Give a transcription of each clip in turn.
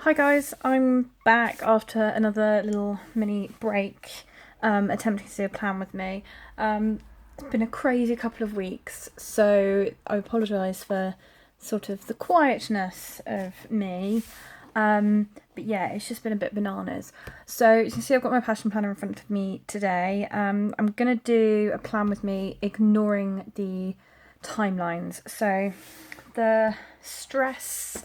Hi guys, I'm back after another little mini break, attempting to do a plan with me. It's been a crazy couple of weeks, so I apologise for sort of the quietness of me. But yeah, it's just been a bit bananas. So you can see I've got my passion planner in front of me today. I'm gonna do a plan with me, ignoring the timelines. So the stress,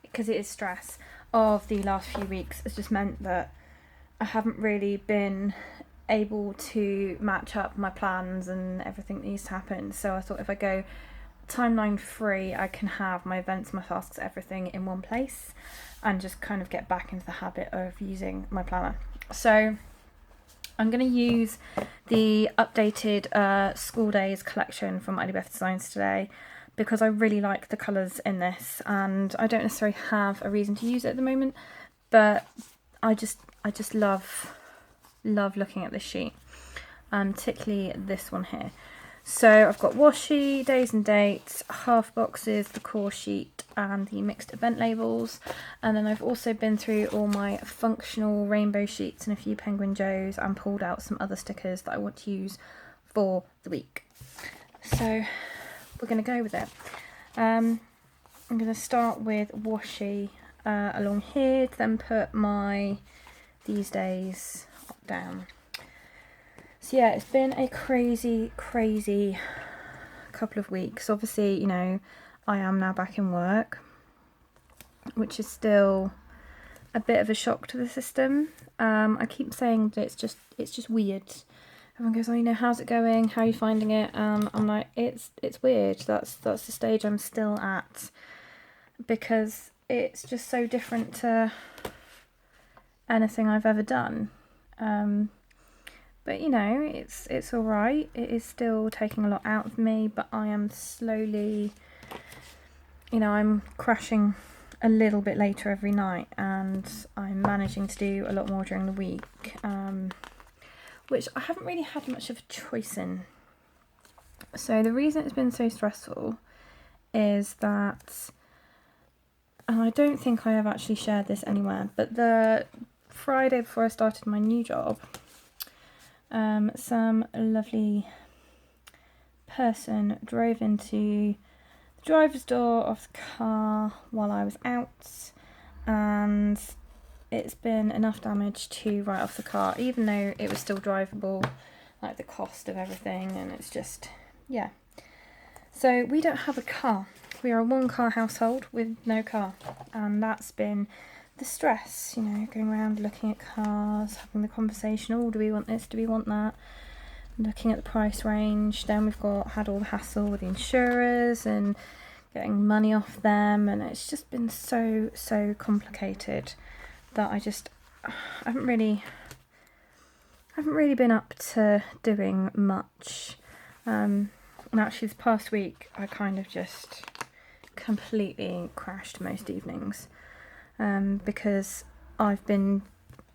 because it is stress, of the last few weeks has just meant that I haven't really been able to match up my plans and everything that needs to happen. So I thought if I go timeline free, I can have my events, my tasks, everything in one place and just kind of get back into the habit of using my planner. So I'm going to use the updated school days collection from Early Birth Designs today, because I really like the colours in this, and I don't necessarily have a reason to use it at the moment, but I just love looking at this sheet, particularly this one here. So I've got washi, days and dates, half boxes, the core sheet and the mixed event labels, and then I've also been through all my functional rainbow sheets and a few Penguin Joes and pulled out some other stickers that I want to use for the week. So we're going to go with it. I'm going to start with washi along here to then put my these days down. So yeah, it's been a crazy couple of weeks. Obviously, you know, I am now back in work, which is still a bit of a shock to the system. I keep saying that it's just weird. Everyone goes, oh, you know, how's it going? How are you finding it? I'm like, it's weird. That's the stage I'm still at, because it's just so different to anything I've ever done. But you know, it's all right. It is still taking a lot out of me, but I am slowly, you know, I'm crashing a little bit later every night, and I'm managing to do a lot more during the week. Which I haven't really had much of a choice in. So the reason it's been so stressful is that, and I don't think I have actually shared this anywhere, but the Friday before I started my new job, some lovely person drove into the driver's door of the car while I was out, and it's been enough damage to write off the car, even though it was still drivable, like the cost of everything, and it's just, yeah. So we don't have a car. We are a one-car household with no car, and that's been the stress, you know, going around looking at cars, having the conversation, oh, do we want this, do we want that, looking at the price range. Then we've had all the hassle with the insurers and getting money off them, and it's just been so complicated that I haven't really been up to doing much. And actually this past week I kind of just completely crashed most evenings, because I've been,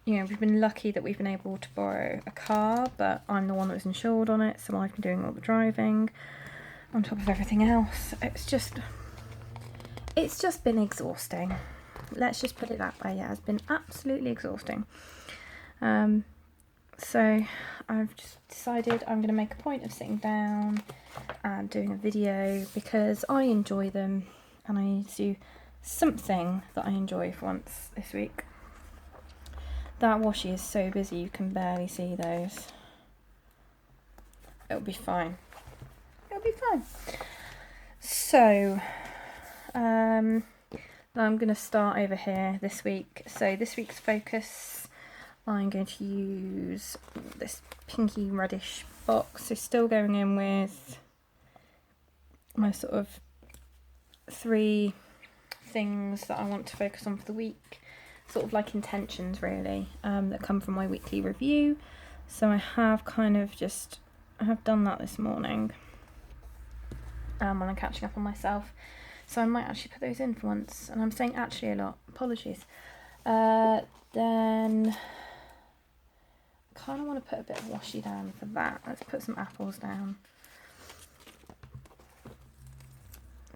you know, we've been lucky that we've been able to borrow a car, but I'm the one that was insured on it, so I've been doing all the driving on top of everything else. It's just been exhausting. Let's just put it that way. Yeah, it's been absolutely exhausting. So I've just decided I'm going to make a point of sitting down and doing a video, because I enjoy them and I need to do something that I enjoy for once this week. That washi is so busy you can barely see those. It'll be fine. It'll be fine. So I'm going to start over here this week. So this week's focus, I'm going to use this pinky reddish box. So still going in with my sort of 3 things that I want to focus on for the week, sort of like intentions really, that come from my weekly review. So I have done that this morning, when I'm catching up on myself. So I might actually put those in for once, and I'm saying actually a lot, apologies. Then I kind of want to put a bit of washi down for that. Let's put some apples down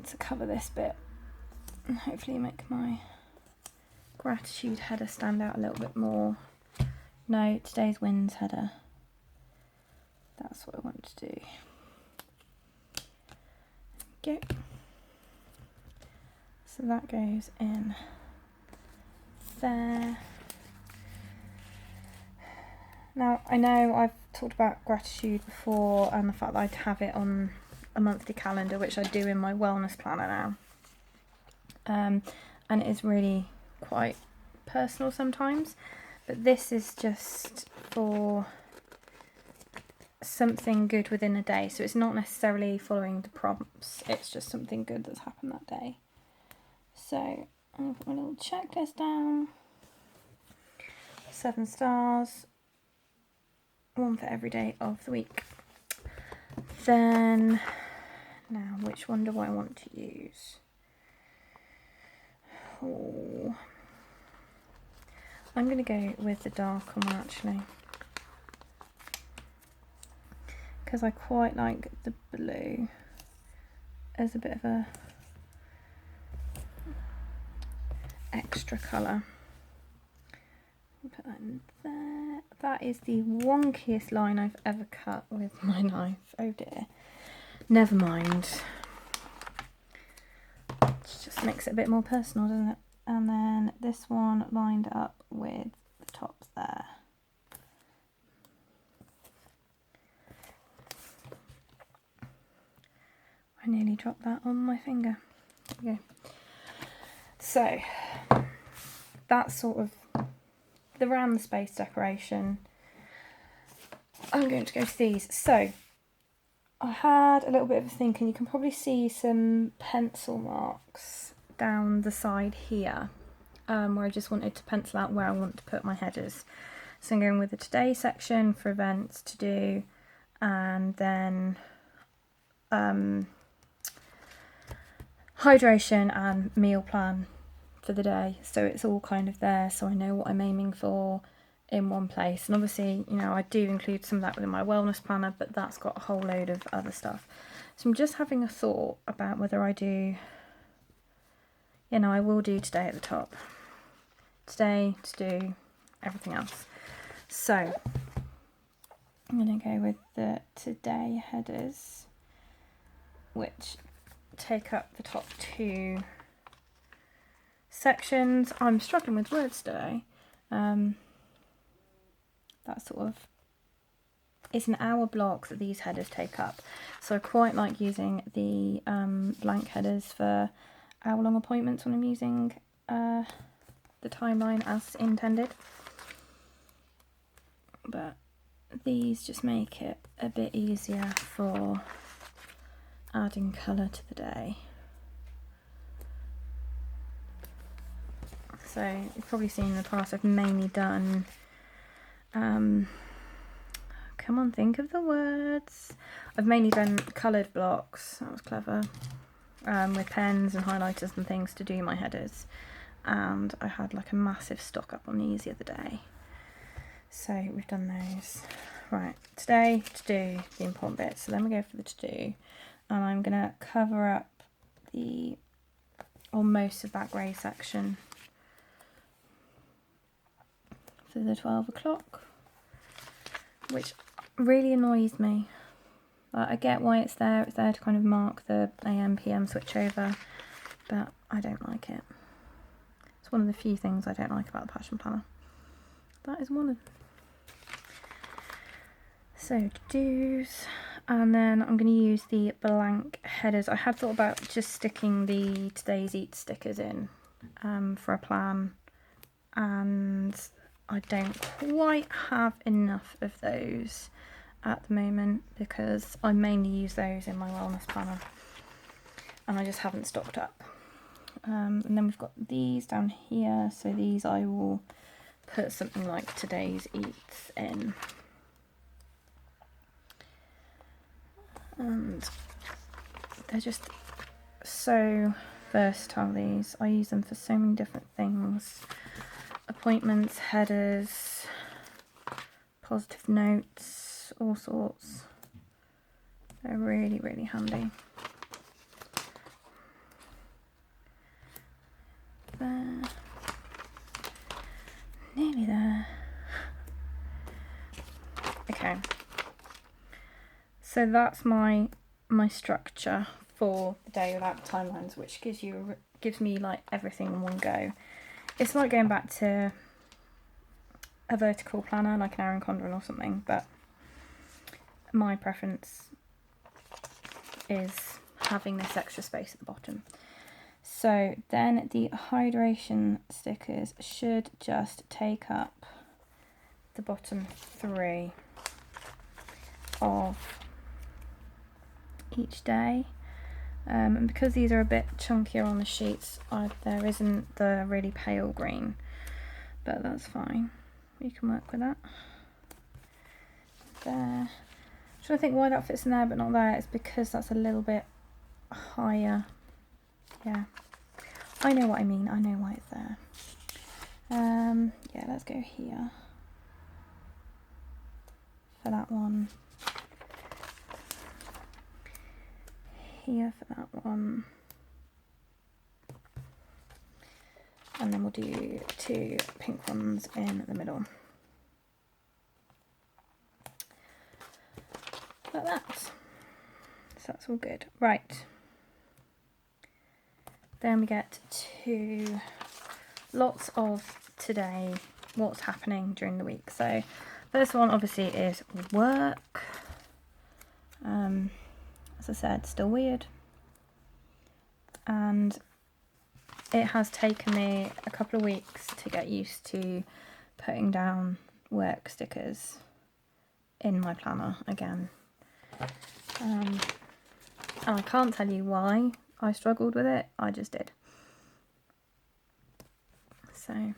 to cover this bit, and hopefully make my gratitude header stand out a little bit more. No, today's wins header. That's what I want to do. Go. So that goes in there. Now, I know I've talked about gratitude before and the fact that I'd have it on a monthly calendar, which I do in my wellness planner now. And it is really quite personal sometimes, but this is just for something good within a day. So it's not necessarily following the prompts, it's just something good that's happened that day. So I'll put my little checklist down. 7 stars. 1 for every day of the week. Then, now which one do I want to use? Oh, I'm going to go with the darker one actually, because I quite like the blue as a bit of a extra colour. Put that in there. That is the wonkiest line I've ever cut with my knife. Oh dear. Never mind. It just makes it a bit more personal, doesn't it? And then this one lined up with the tops there. I nearly dropped that on my finger. There we go. So that's sort of the round the space decoration. I'm going to go to these. So I had a little bit of a think, and you can probably see some pencil marks down the side here, where I just wanted to pencil out where I want to put my headers. So I'm going with the today section for events to do, and then hydration and meal plan for the day, so it's all kind of there, so I know what I'm aiming for in one place. And obviously, you know, I do include some of that within my wellness planner, but that's got a whole load of other stuff. So I'm just having a thought about whether I do, you know, I will do today at the top, today to do everything else. So I'm going to go with the today headers, which take up the top 2 sections. I'm struggling with words today. That sort of, it's an hour block that these headers take up, so I quite like using the blank headers for hour-long appointments when I'm using the timeline as intended. But these just make it a bit easier for adding colour to the day. So you've probably seen in the past I've mainly done, come on, think of the words. I've mainly done coloured blocks, that was clever, with pens and highlighters and things to do my headers. And I had like a massive stock up on these the other day. So we've done those. Right, today to do the important bits. So then we go for the to do, and I'm going to cover up the, or most of that grey section for the 12 o'clock, which really annoys me. I get why it's there to kind of mark the AM PM switchover, but I don't like it. It's one of the few things I don't like about the Passion Planner. That is one of them. So to-dos, and then I'm going to use the blank headers. I had thought about just sticking the today's eat stickers in for a plan, and I don't quite have enough of those at the moment because I mainly use those in my wellness planner and I just haven't stocked up. And then we've got these down here, so these I will put something like today's eats in. And they're just so versatile, these. I use them for so many different things. Appointments, headers, positive notes, all sorts. They're really, really handy. There. Okay. So that's my structure for the day without timelines, which gives me like everything in one go. It's like going back to a vertical planner like an Erin Condren or something, but my preference is having this extra space at the bottom. So then the hydration stickers should just take up the bottom 3 of each day. And because these are a bit chunkier on the sheets, there isn't the really pale green, but that's fine. We can work with that. There. I'm trying to think why that fits in there but not there. It's because that's a little bit higher. Yeah, I know what I mean. I know why it's there. Yeah, let's go here for that one. Here for that one. And then we'll do 2 pink ones in the middle. Like that. So that's all good. Right. Then we get to lots of today, what's happening during the week. So first one obviously is work. As I said, still weird. And it has taken me a couple of weeks to get used to putting down work stickers in my planner again. And I can't tell you why I struggled with it, I just did. So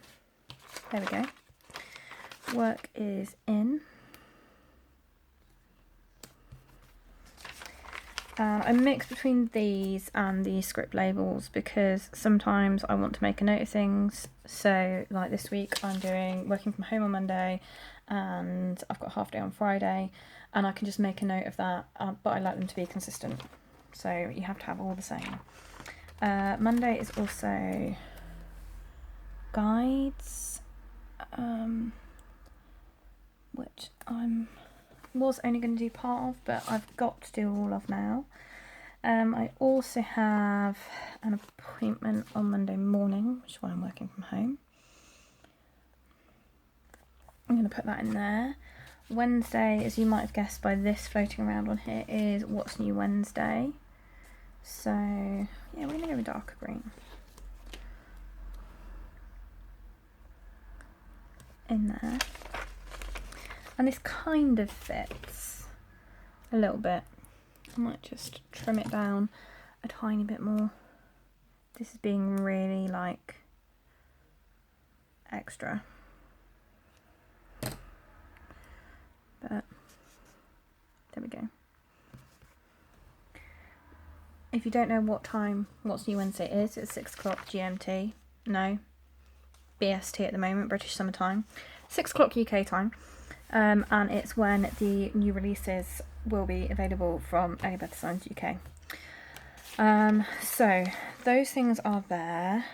there we go. Work is in. I mix between these and the script labels because sometimes I want to make a note of things. So like this week I'm working from home on Monday and I've got a half day on Friday and I can just make a note of that, but I like them to be consistent. So you have to have all the same. Monday is also guides, which was only going to do part of, but I've got to do all of now. I also have an appointment on Monday morning, which is why I'm working from home. I'm going to put that in there. Wednesday, as you might have guessed by this floating around on here, is What's New Wednesday. So yeah, we're going to go with darker green in there. And this kind of fits a little bit. I might just trim it down a tiny bit more. This is being really like extra. But there we go. If you don't know what time What's New Wednesday is, it's 6 o'clock GMT. No, BST at the moment, British Summer Time. 6 o'clock UK time. And it's when the new releases will be available from Elizabeth Designs UK. So those things are there.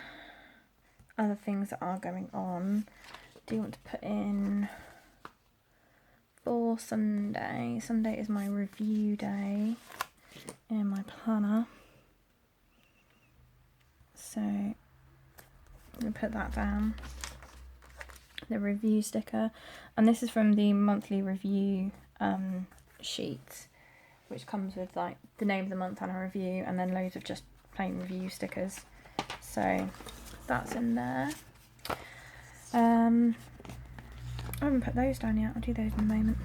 Other things that are going on. Do you want to put in for Sunday? Sunday is my review day in my planner. So I'm going to put that down. The review sticker, and this is from the monthly review sheet, which comes with like the name of the month and a review, and then loads of just plain review stickers. So that's in there. I haven't put those down yet. I'll do those in a moment.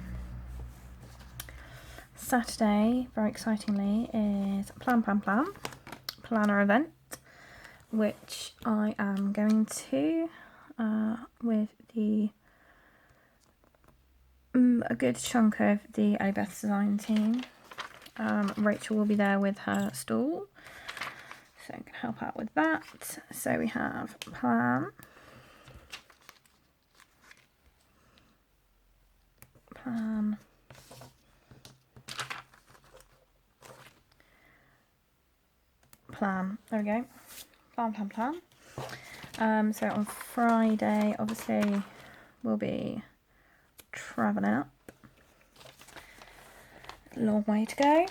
Saturday, very excitingly, is planner event, which I am going to with a good chunk of the Elizabeth Design team. Rachel will be there with her stall, so I can help out with that. So we have plan, there we go, plan. So on Friday, obviously, we'll be travelling up. Long way to go.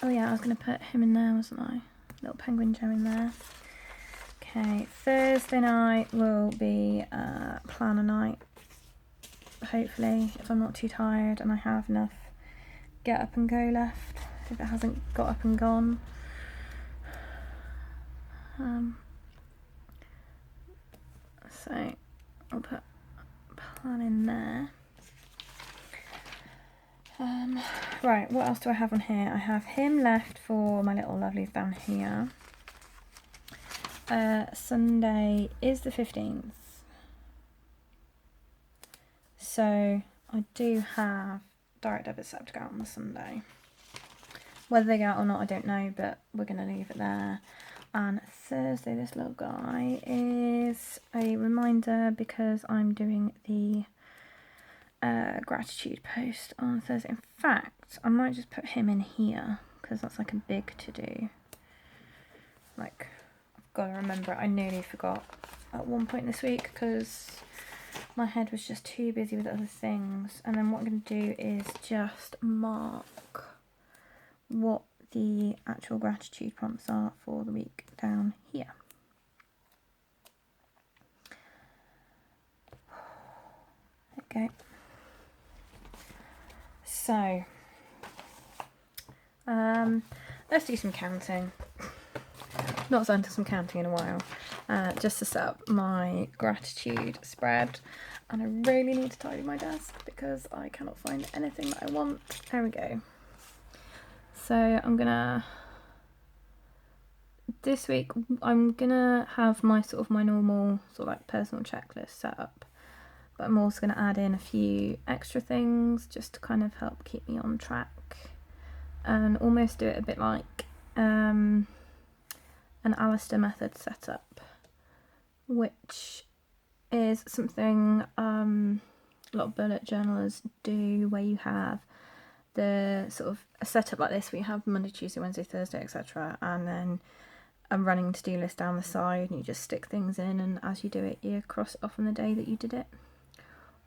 Oh yeah, I was going to put him in there, wasn't I? Little Penguin Joe in there. Okay, Thursday night will be planner night. Hopefully, if I'm not too tired and I have enough get up and go left, if it hasn't got up and gone. So I'll put plan in there. Right, what else do I have on here? I have him left for my little lovelies down here. Sunday is the 15th. So I do have direct debits set up to go out on the Sunday. Whether they go out or not, I don't know, but we're going to leave it there. And Thursday, this little guy is a reminder because I'm doing the gratitude post on Thursday. In fact, I might just put him in here because that's like a big to do. Like, I've got to remember it. I nearly forgot at one point this week because my head was just too busy with other things. And then what I'm going to do is just mark what the actual gratitude prompts are for the week down here. Okay. So, let's do some counting. Not done some counting in a while. Just to set up my gratitude spread. And I really need to tidy my desk because I cannot find anything that I want. There we go. So this week I'm gonna have my my normal sort of like personal checklist set up, but I'm also gonna add in a few extra things just to kind of help keep me on track and almost do it a bit like an Alistair method setup, which is something a lot of bullet journalers do, where you have the sort of a setup like this where you have Monday, Tuesday, Wednesday, Thursday, etc. and then a running to-do list down the side and you just stick things in, and as you do it you cross it off on the day that you did it.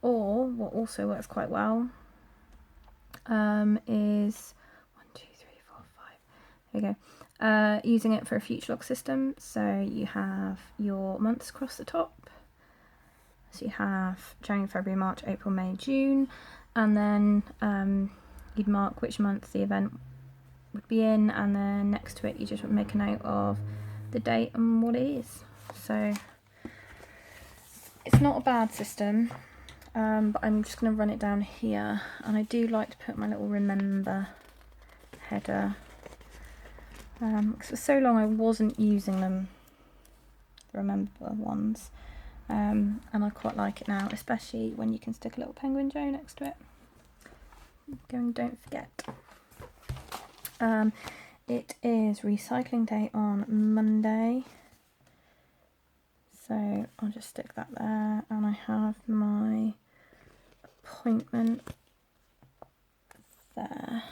Or what also works quite well is 1, 2, 3, 4, 5, there we go, using it for a future log system. So you have your months across the top, so you have January, February, March, April, May, June, and then you'd mark which month the event would be in, and then next to it you just make a note of the date and what it is. So it's not a bad system, but I'm just going to run it down here, and I do like to put my little remember header because for so long I wasn't using them, the remember ones, and I quite like it now, especially when you can stick a little Penguin Joe next to it. Don't forget. It is recycling day on Monday, so I'll just stick that there, and I have my appointment there.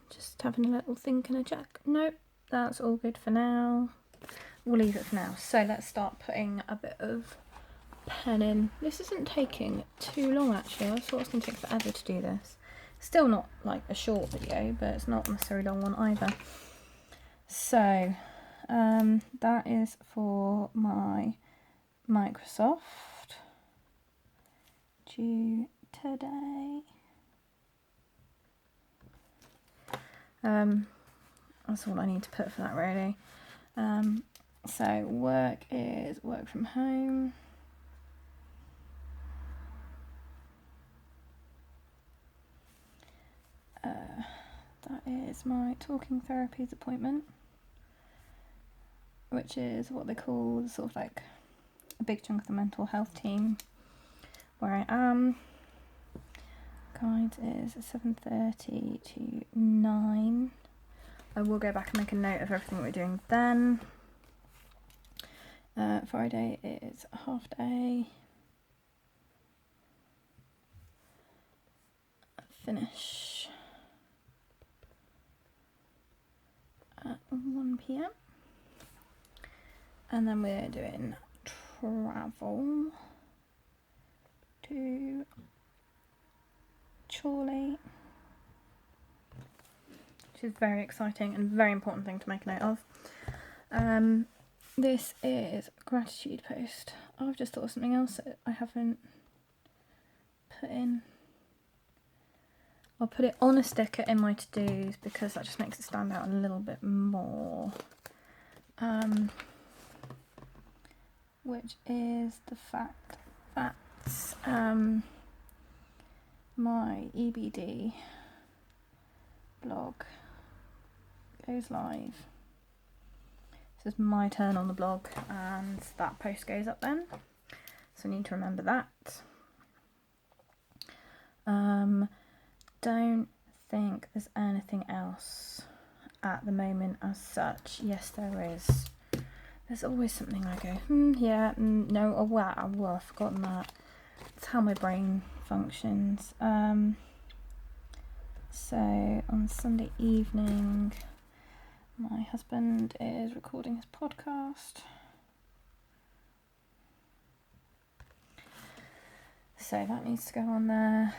Just having a little think and a check. Nope, that's all good for now. We'll leave it for now. So let's start putting a bit of pen in. This isn't taking too long actually. I thought it was going to take forever to do this. Still not like a short video, but it's not necessarily a long one either. So that is for my Microsoft due today. That's all I need to put for that really. So work is work from home. That is my talking therapies appointment, which is what they call sort of like a big chunk of the mental health team where I am. Guides is 7:30 to 9. I will go back and make a note of everything we're doing then. Friday is a half day. Finish at 1 PM. And then we're doing travel to prematurely, which is very exciting and very important thing to make a note of. This is a gratitude post. I've just thought of something else that I haven't put in. I'll put it on a sticker in my to-dos because that just makes it stand out a little bit more. Which is the fact that my EBD blog goes live. This is my turn on the blog and that post goes up then. So I need to remember that. Don't think there's anything else at the moment as such. Yes, there is. There's always something I go, no, oh wow, I've forgotten that. It's how my brain functions. So on Sunday evening, my husband is recording his podcast. So that needs to go on there.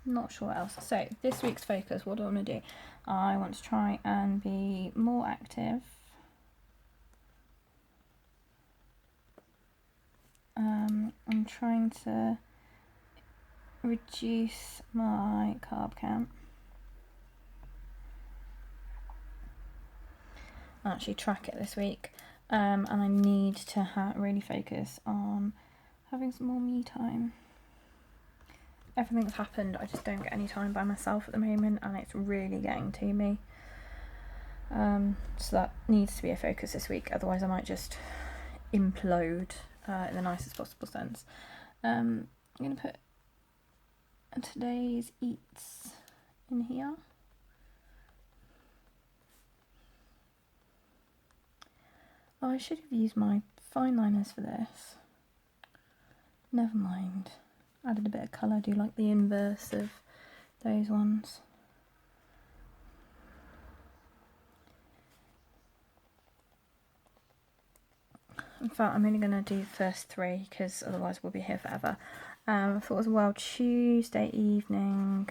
Not sure what else. So this week's focus, what do I want to do? I want to try and be more active. I'm trying to reduce my carb count. I'll actually track it this week. And I need to really focus on having some more me time. Everything's happened, I just don't get any time by myself at the moment and it's really getting to me. So that needs to be a focus this week, otherwise I might just implode in the nicest possible sense. I'm going to put today's eats in here. Oh, I should have used my fine liners for this. Never mind. Added a bit of colour, I do like the inverse of those ones. In fact, I'm only going to do the first three because otherwise we'll be here forever. I thought as well Tuesday evening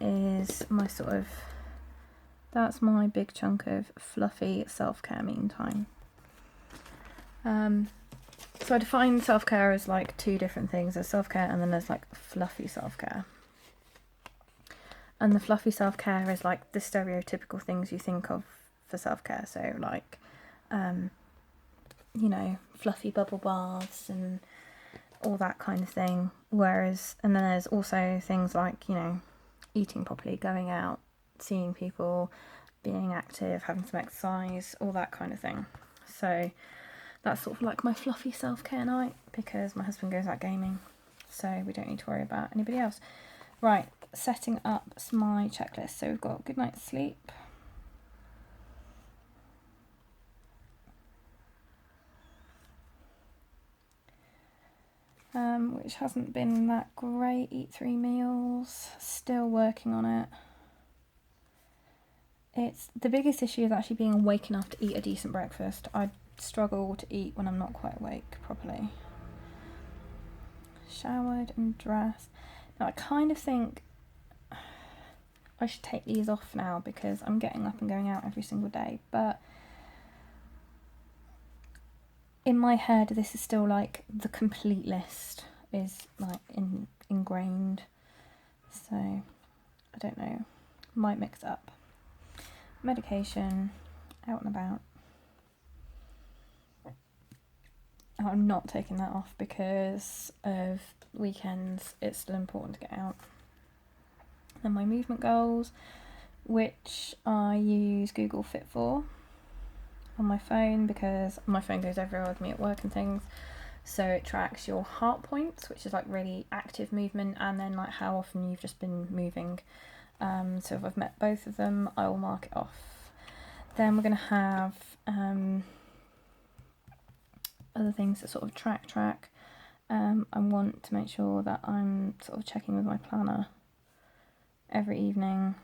is my that's my big chunk of fluffy self-care me time. So I define self-care as like two different things. There's self-care and then there's like fluffy self-care. And the fluffy self-care is like the stereotypical things you think of for self-care. So like, fluffy bubble baths and all that kind of thing. And then there's also things like, eating properly, going out, seeing people, being active, having some exercise, all that kind of thing. So that's sort of like my fluffy self-care night because my husband goes out gaming, so we don't need to worry about anybody else. Right, setting up my checklist. So we've got good night's sleep. Which hasn't been that great. Eat 3 meals, still working on it. It's the biggest issue is actually being awake enough to eat a decent breakfast. I struggle to eat when I'm not quite awake properly. Showered and dressed. Now I kind of think I should take these off now because I'm getting up and going out every single day, but in my head this is still like the complete list is like ingrained, so I don't know, might mix up. Medication, out and about. I'm not taking that off because of weekends, it's still important to get out. Then my movement goals, which I use Google Fit for on my phone because my phone goes everywhere with me at work and things. So it tracks your heart points, which is like really active movement, and then like how often you've just been moving. So if I've met both of them, I will mark it off. Then we're going to have other things that sort of track. I want to make sure that I'm sort of checking with my planner every evening.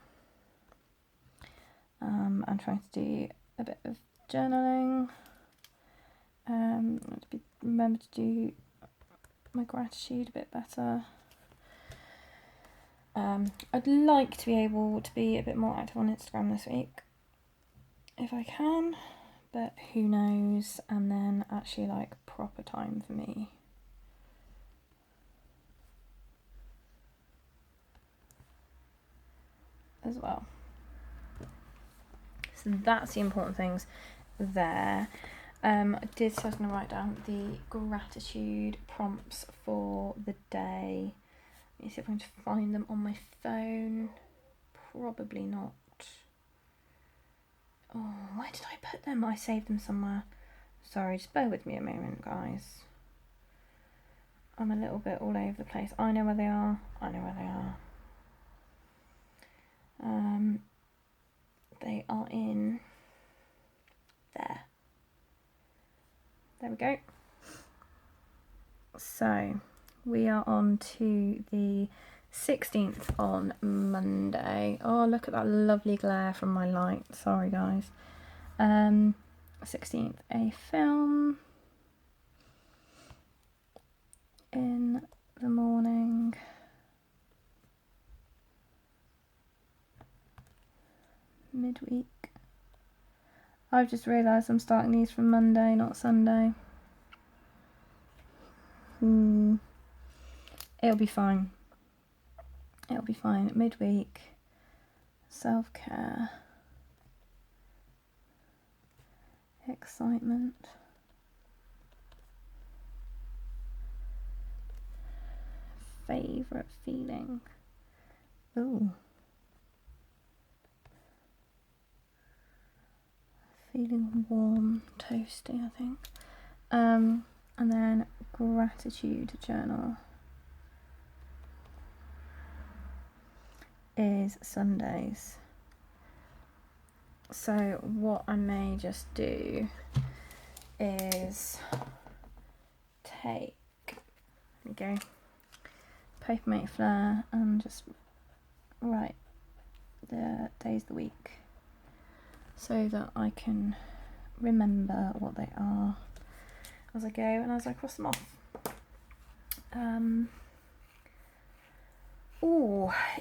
I'm trying to do a bit of journaling. Remember to do my gratitude a bit better. I'd like to be able to be a bit more active on Instagram this week, if I can, but who knows, and then actually like proper time for me. As well. So that's the important things there. I did say I was going to write down the gratitude prompts for the day. Let me see if I can find them on my phone. Probably not. Oh, where did I put them? I saved them somewhere. Sorry, just bear with me a moment, guys. I'm a little bit all over the place. I know where they are. They are in there. There we go. So we are on to the 16th on Monday. Oh, look at that lovely glare from my light. Sorry, guys. 16th, a film in the morning. Midweek. I've just realised I'm starting these from Monday, not Sunday. It'll be fine. It'll be fine. Midweek. Self-care. Excitement. Favourite feeling. Ooh. Feeling warm, toasty, I think. And then gratitude journal is Sundays. So what I may just do is take, there we go, Papermate Flare, and just write the days of the week so that I can remember what they are as I go and as I cross them off.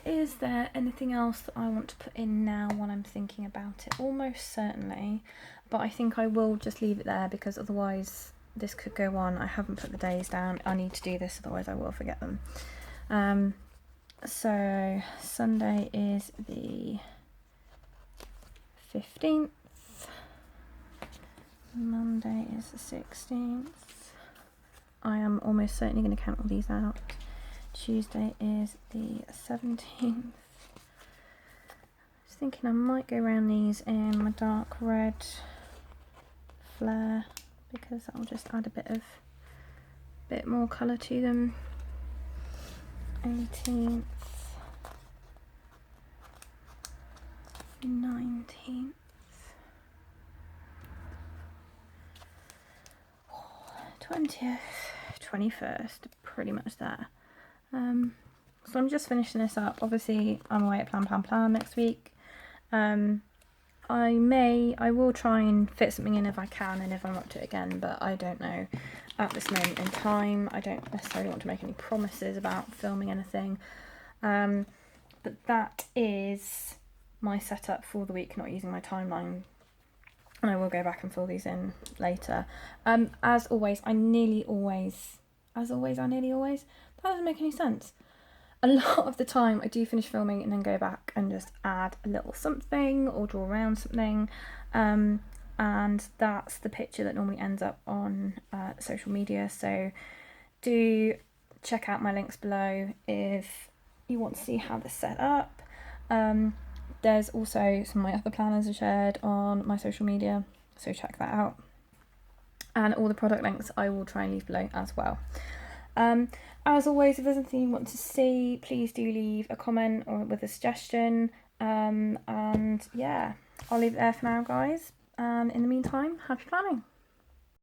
Is there anything else that I want to put in now when I'm thinking about it? Almost certainly, but I think I will just leave it there because otherwise this could go on. I haven't put the days down. I need to do this, otherwise I will forget them. So Sunday is the 15th. Monday is the 16th. I am almost certainly going to count all these out. Tuesday is the 17th. Just thinking I might go around these in my dark red flare because that'll just add a bit more colour to them. 18th, 19th, 20th, 21st, pretty much there. So I'm just finishing this up. Obviously I'm away at Plan next week. I will try and fit something in if I can and if I'm up to it again, but I don't know at this moment in time. I don't necessarily want to make any promises about filming anything. But that is my setup for the week, not using my timeline. And I will go back and fill these in later. As always, that doesn't make any sense. A lot of the time I do finish filming and then go back and just add a little something or draw around something. And that's the picture that normally ends up on social media. So do check out my links below if you want to see how this is set up. There's also some of my other planners are shared on my social media, so check that out. And all the product links I will try and leave below as well. As always, if there's anything you want to see, please do leave a comment or with a suggestion. And yeah, I'll leave it there for now, guys. And in the meantime, happy planning.